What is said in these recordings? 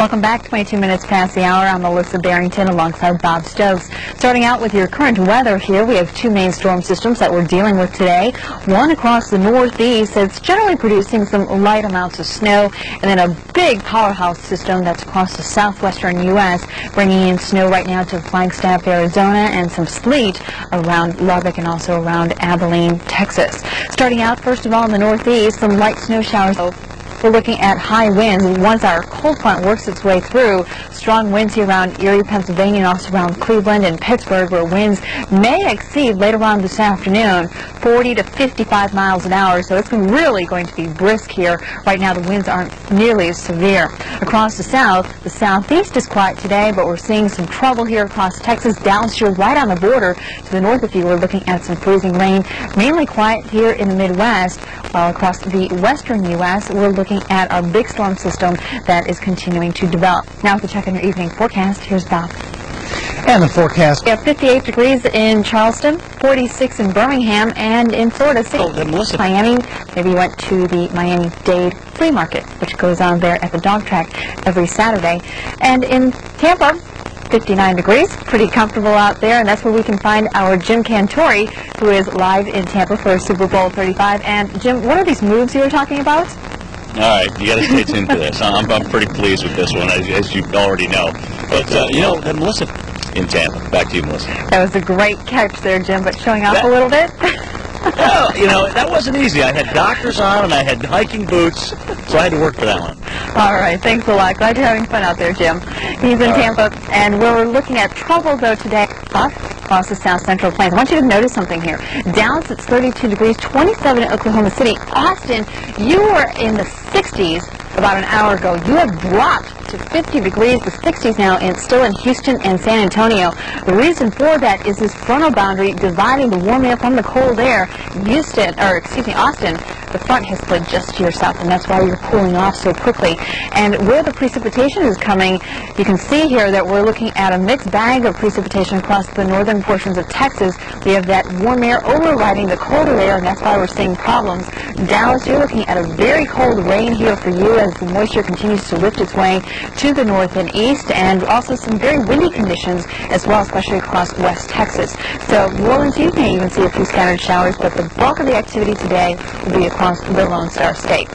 Welcome back. 22 minutes past the hour. I'm Melissa Barrington alongside Bob Stokes. Starting out with your current weather here, we have two main storm systems that we're dealing with today. One across the northeast that's generally producing some light amounts of snow, and then a big powerhouse system that's across the southwestern U.S., bringing in snow right now to Flagstaff, Arizona, and some sleet around Lubbock and also around Abilene, Texas. Starting out, first of all, in the northeast, some light snow showers. We're looking at high winds. Once our cold front works its way through, strong winds here around Erie, Pennsylvania, and also around Cleveland and Pittsburgh, where winds may exceed later on this afternoon 40 to 55 miles an hour. So it's really going to be brisk here. Right now, the winds aren't nearly as severe. Across the southeast is quiet today, but we're seeing some trouble here across Texas, Dallas, you're right on the border. To the north of you, we're looking at some freezing rain. Mainly quiet here in the Midwest, while across the western U.S., we're looking at our big storm system that is continuing to develop. Now to check on your evening forecast, here's Bob. And the forecast. We have 58 degrees in Charleston, 46 in Birmingham, and in Florida, Miami. Maybe you went to the Miami-Dade Flea Market, which goes on there at the dog track every Saturday. And in Tampa, 59 degrees, pretty comfortable out there, and that's where we can find our Jim Cantori, who is live in Tampa for Super Bowl 35. And Jim, what are these moves you were talking about? All right, you got to stay tuned for this. I'm pretty pleased with this one, as you already know. But, and Melissa in Tampa. Back to you, Melissa. That was a great catch there, Jim, but showing off a little bit? Well, that wasn't easy. I had doctors on, and I had hiking boots, so I had to work for that one. All right, thanks a lot. Glad you're having fun out there, Jim. He's in Tampa, and we're looking at trouble, though, today across the south central plains. I want you to notice something here. Dallas, it's 32 degrees, 27 in Oklahoma City. Austin, you were in the 60s about an hour ago. You have dropped to 50 degrees, the 60s now, and still in Houston and San Antonio. The reason for that is this frontal boundary dividing the warm air from the cold air. Austin, the front has slid just to your south, and that's why you're cooling off so quickly. And where the precipitation is coming, you can see here that we're looking at a mixed bag of precipitation across the northern portions of Texas. We have that warm air overriding the colder air, and that's why we're seeing problems. Dallas, you're looking at a very cold rain here for you as the moisture continues to lift its way to the north and east, and also some very windy conditions as well, especially across West Texas. So New Orleans, you may even see a few scattered showers, but the bulk of the activity today will be across the Lone Star State.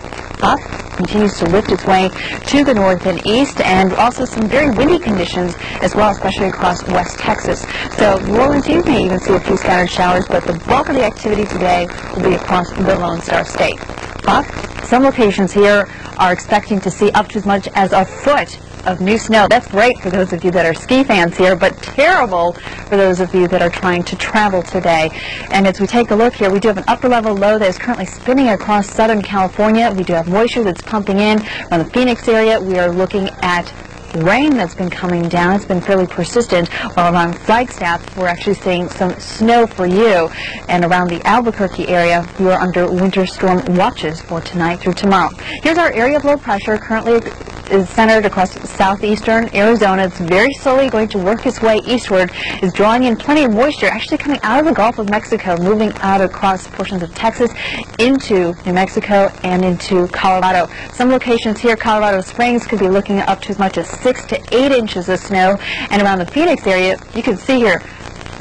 Up continues to lift its way to the north and east, and also some very windy conditions as well, especially across West Texas. So New Orleans, you may even see a few scattered showers, but the bulk of the activity today will be across the Lone Star State. Up, some locations here are expecting to see up to as much as a foot of new snow. That's great for those of you that are ski fans here, but terrible for those of you that are trying to travel today. And as we take a look here, we do have an upper level low that is currently spinning across Southern California. We do have moisture that's pumping in from the Phoenix area. We are looking at rain that's been coming down. It's been fairly persistent, while around Flagstaff we're actually seeing some snow for you, and around the Albuquerque area you are under winter storm watches for tonight through tomorrow. Here's our area of low pressure. Currently is centered across southeastern Arizona. It's very slowly going to work its way eastward. It's drawing in plenty of moisture, actually coming out of the Gulf of Mexico, moving out across portions of Texas into New Mexico and into Colorado. Some locations here, Colorado Springs, could be looking up to as much as 6 to 8 inches of snow, and around the Phoenix area, you can see here,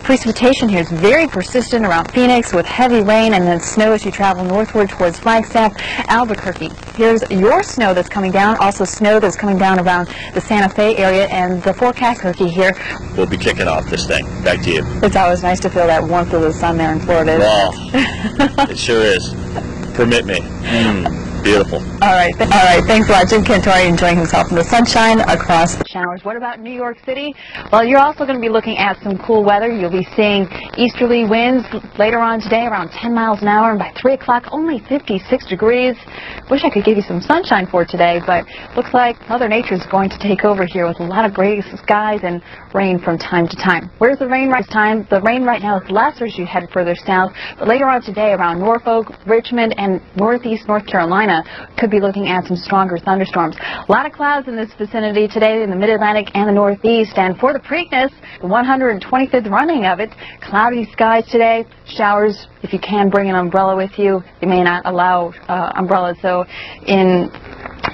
precipitation here is very persistent around Phoenix with heavy rain and then snow as you travel northward towards Flagstaff, Albuquerque. Here's your snow that's coming down, also snow that's coming down around the Santa Fe area, and the forecast here. We'll be kicking off this thing. Back to you. It's always nice to feel that warmth of the sun there in Florida. Wow. It sure is. Permit me. Beautiful. All right. Thanks a lot. Jim Cantori enjoying himself in the sunshine across the showers. What about New York City? Well, you're also going to be looking at some cool weather. You'll be seeing easterly winds later on today around 10 miles an hour, and by 3 o'clock only 56 degrees. Wish I could give you some sunshine for today, but looks like Mother Nature is going to take over here with a lot of gray skies and rain from time to time. Where's the rain right time? The rain right now is less as you head further south, but later on today around Norfolk, Richmond, and northeast North Carolina could be looking at some stronger thunderstorms. A lot of clouds in this vicinity today in the Mid-Atlantic and the Northeast, and for the Preakness, the 125th running of it, cloudy skies today, showers. If you can bring an umbrella with you, they may not allow umbrellas, so in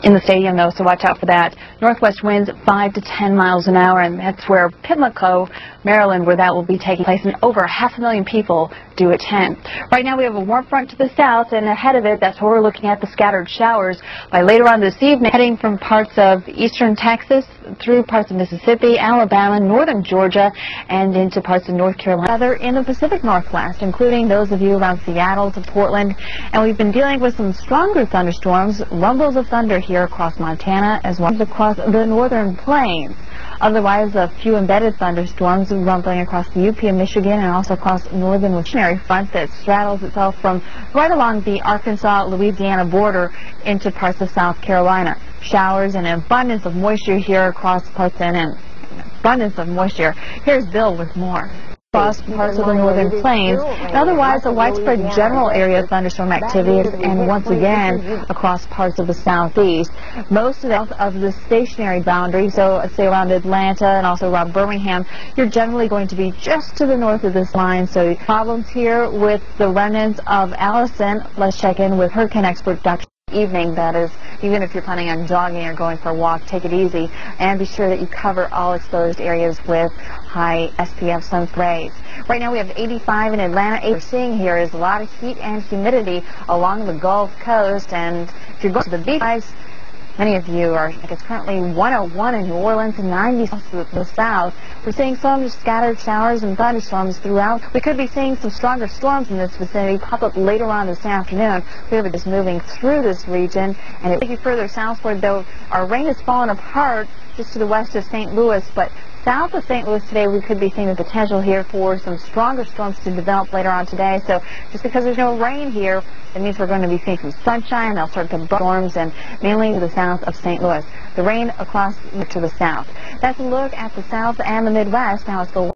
in the stadium, though, so watch out for that. Northwest winds 5 to 10 miles an hour, and that's where Pimlico, Maryland, where that will be taking place, and over 500,000 people do attend. Right now we have a warm front to the south, and ahead of it, that's where we're looking at the scattered showers by later on this evening, heading from parts of eastern Texas through parts of Mississippi, Alabama, northern Georgia, and into parts of North Carolina. Other in the Pacific Northwest, including those of you around Seattle to Portland, and we've been dealing with some stronger thunderstorms, rumbles of thunder here across Montana as well as across the northern plains. Otherwise, a few embedded thunderstorms rumbling across the UP of Michigan and also across northern missionary front that straddles itself from right along the Arkansas-Louisiana border into parts of South Carolina. Showers and abundance of moisture here across parts and abundance of moisture. Here's Bill with more. Across parts of the northern plains, and otherwise a widespread general area of thunderstorm activity, and once again across parts of the southeast. Most of the stationary boundary, so say around Atlanta and also around Birmingham, you're generally going to be just to the north of this line. So problems here with the remnants of Allison. Let's check in with hurricane expert Dr. Evening, that is, even if you're planning on jogging or going for a walk, take it easy and be sure that you cover all exposed areas with high SPF sun rays. Right now we have 85 in Atlanta. What we're seeing here is a lot of heat and humidity along the Gulf Coast, and if you're going to the beach, many of you are, it's currently 101 in New Orleans and 90 to the south. We're seeing some scattered showers and thunderstorms throughout. We could be seeing some stronger storms in this vicinity pop up later on this afternoon. We're just moving through this region, and it will take you further southward, though our rain has fallen apart just to the west of St. Louis, but south of St. Louis today, we could be seeing the potential here for some stronger storms to develop later on today. So just because there's no rain here, it means we're going to be seeing some sunshine. They'll start to storms, and mainly to the south of St. Louis. The rain across to the south. That's a look at the south and the Midwest. Now let's go